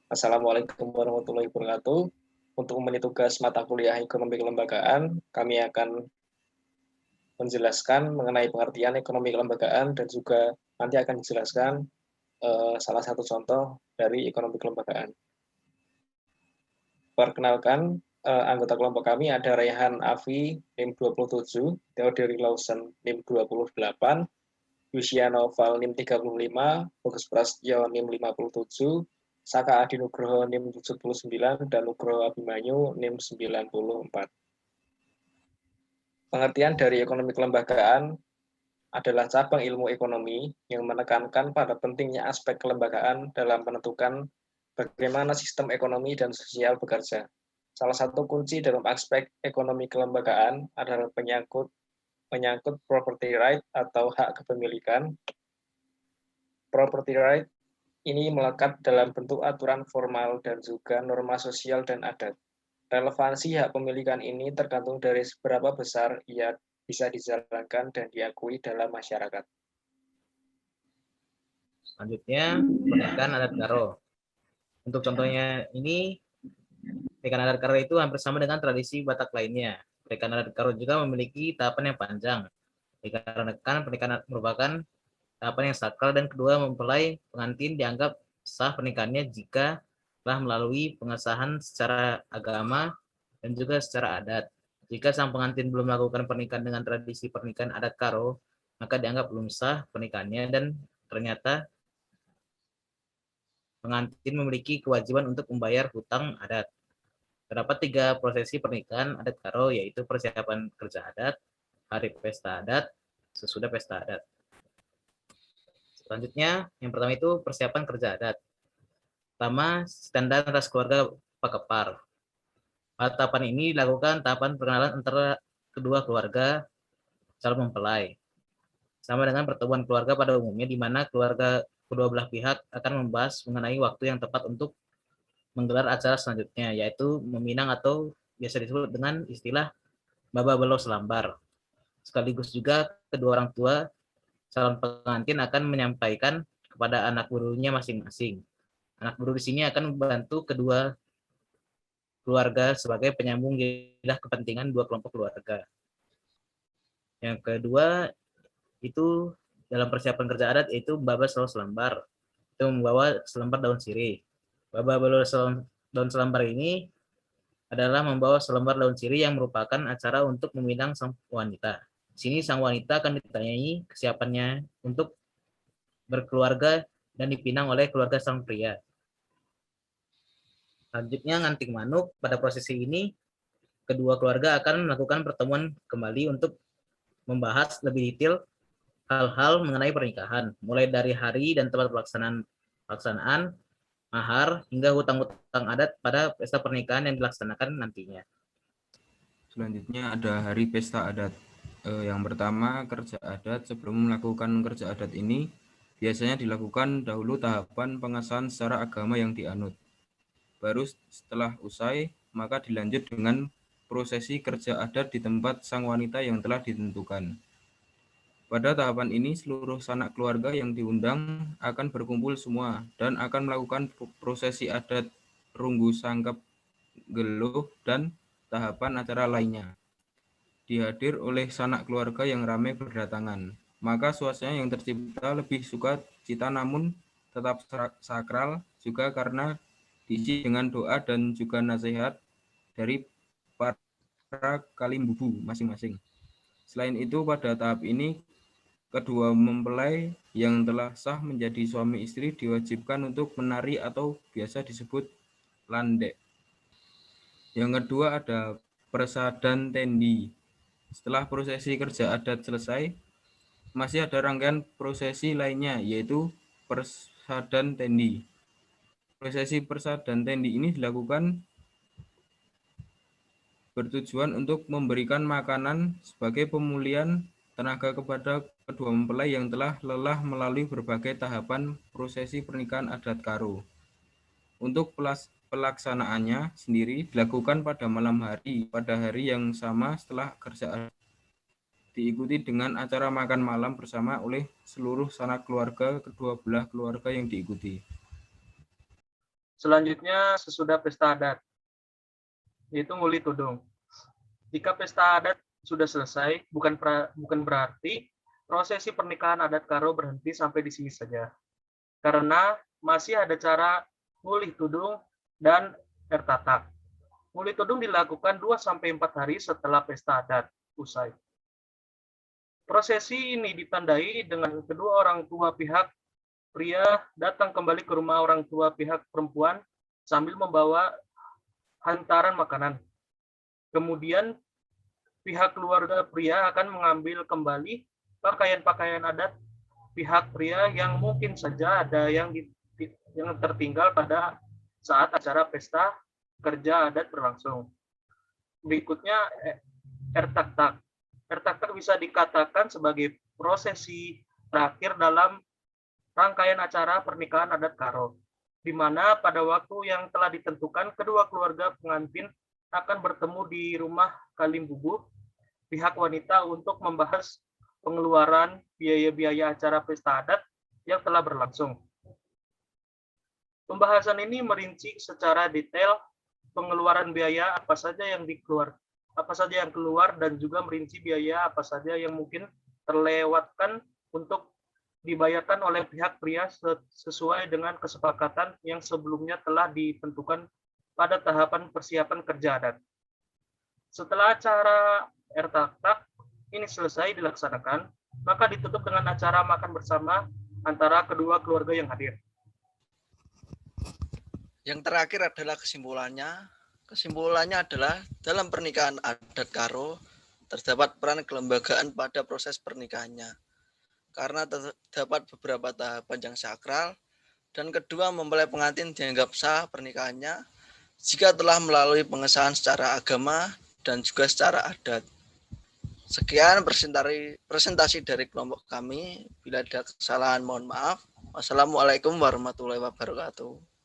Assalamualaikum warahmatullahi wabarakatuh. Untuk memenuhi tugas mata kuliah ekonomi kelembagaan, kami akan menjelaskan mengenai pengertian ekonomi kelembagaan dan juga nanti akan dijelaskan salah satu contoh dari ekonomi kelembagaan. Perkenalkan, anggota kelompok kami ada Raihan Afi, NIM 27, Theodori Lawson, NIM 28, Yusiano Val, NIM 35, Bagus Prasetyo, NIM 57, Saka Adi Nugroho, NIM 79, dan Nugroho Abimanyu, NIM 94. Pengertian dari ekonomi kelembagaan adalah cabang ilmu ekonomi yang menekankan pada pentingnya aspek kelembagaan dalam menentukan bagaimana sistem ekonomi dan sosial bekerja. Salah satu kunci dalam aspek ekonomi kelembagaan adalah menyangkut property right atau hak kepemilikan. Property right ini melekat dalam bentuk aturan formal dan juga norma sosial dan adat. Relevansi hak pemilikan ini tergantung dari seberapa besar ia bisa dijalankan dan diakui dalam masyarakat. Selanjutnya, pernikahan adat Karo. Untuk contohnya ini, pernikahan adat Karo itu hampir sama dengan tradisi Batak lainnya. Pernikahan adat Karo juga memiliki tahapan yang panjang, dikarenakan pernikahan merupakan tahapan yang sakral dan kedua mempelai pengantin dianggap sah pernikahannya jika telah melalui pengesahan secara agama dan juga secara adat. Jika sang pengantin belum melakukan pernikahan dengan tradisi pernikahan adat Karo, maka dianggap belum sah pernikahannya dan ternyata pengantin memiliki kewajiban untuk membayar hutang adat. Terdapat 3 prosesi pernikahan adat Karo, yaitu persiapan kerja adat, hari pesta adat, sesudah pesta adat. Selanjutnya, yang pertama itu persiapan kerja adat. Pertama, standar ras keluarga Pakepar. Pada tahapan ini dilakukan tahapan perkenalan antara kedua keluarga calon mempelai. Sama dengan pertemuan keluarga pada umumnya, di mana keluarga kedua belah pihak akan membahas mengenai waktu yang tepat untuk menggelar acara selanjutnya, yaitu meminang atau biasa disebut dengan istilah baba belo selambar. Sekaligus juga kedua orang tua calon pengantin akan menyampaikan kepada anak burunya masing-masing. Anak buruh di sini akan membantu kedua keluarga sebagai penyambung lidah kepentingan dua kelompok keluarga. Yang kedua itu dalam persiapan kerja adat yaitu baba selalu selembar. Itu membawa selembar daun sirih. Baba belo daun selembar ini adalah membawa selembar daun sirih yang merupakan acara untuk meminang sang wanita. Di sini sang wanita akan ditanyai kesiapannya untuk berkeluarga dan dipinang oleh keluarga sang pria. Selanjutnya nganting manuk. Pada prosesi ini kedua keluarga akan melakukan pertemuan kembali untuk membahas lebih detail hal-hal mengenai pernikahan, mulai dari hari dan tempat pelaksanaan, mahar, hingga hutang-hutang adat pada pesta pernikahan yang dilaksanakan nantinya. Selanjutnya ada hari pesta adat. Yang pertama, kerja adat. Sebelum melakukan kerja adat ini, biasanya dilakukan dahulu tahapan pengesahan secara agama yang dianut. Baru setelah usai, maka dilanjut dengan prosesi kerja adat di tempat sang wanita yang telah ditentukan. Pada tahapan ini, seluruh sanak keluarga yang diundang akan berkumpul semua dan akan melakukan prosesi adat runggu sangkep geluh dan tahapan acara lainnya. Dihadir oleh sanak keluarga yang ramai berdatangan, maka suasana yang tercipta lebih suka cita namun tetap sakral juga karena diisi dengan doa dan juga nasihat dari para kalimbubu masing-masing. Selain itu, pada tahap ini kedua mempelai yang telah sah menjadi suami istri diwajibkan untuk menari atau biasa disebut landek. Yang kedua ada persadan tendi. Setelah prosesi kerja adat selesai, masih ada rangkaian prosesi lainnya yaitu persadan tendi. Prosesi persadan tendi ini dilakukan bertujuan untuk memberikan makanan sebagai pemulihan tenaga kepada kedua mempelai yang telah lelah melalui berbagai tahapan prosesi pernikahan adat Karo. Untuk pelaksanaannya sendiri dilakukan pada malam hari, pada hari yang sama setelah kerja adat. Diikuti dengan acara makan malam bersama oleh seluruh sanak keluarga kedua belah keluarga yang diikuti. Selanjutnya sesudah pesta adat, yaitu nguli tudung. Jika pesta adat sudah selesai, bukan berarti prosesi pernikahan adat Karo berhenti sampai di sini saja. Karena masih ada cara nguli tudung dan ertatak. Nguli tudung dilakukan 2-4 hari setelah pesta adat usai. Prosesi ini ditandai dengan kedua orang tua pihak pria datang kembali ke rumah orang tua pihak perempuan sambil membawa hantaran makanan. Kemudian pihak keluarga pria akan mengambil kembali pakaian-pakaian adat pihak pria yang mungkin saja ada yang tertinggal pada saat acara pesta kerja adat berlangsung. Berikutnya ertaktak. Ertaktak bisa dikatakan sebagai prosesi terakhir dalam rangkaian acara pernikahan adat Karo, di mana pada waktu yang telah ditentukan kedua keluarga pengantin akan bertemu di rumah Kalimbubu pihak wanita untuk membahas pengeluaran biaya-biaya acara pesta adat yang telah berlangsung. Pembahasan ini merinci secara detail pengeluaran biaya apa saja yang keluar dan juga merinci biaya apa saja yang mungkin terlewatkan untuk dibayarkan oleh pihak pria sesuai dengan kesepakatan yang sebelumnya telah ditentukan pada tahapan persiapan kerja adat. Setelah acara ertaktak ini selesai dilaksanakan, maka ditutup dengan acara makan bersama antara kedua keluarga yang hadir. Yang terakhir adalah kesimpulannya. Kesimpulannya adalah dalam pernikahan adat Karo terdapat peran kelembagaan pada proses pernikahannya. Karena terdapat beberapa tahapan yang sakral, dan kedua mempelai pengantin dianggap sah pernikahannya jika telah melalui pengesahan secara agama dan juga secara adat. Sekian presentasi dari kelompok kami. Bila ada kesalahan mohon maaf. Wassalamualaikum warahmatullahi wabarakatuh.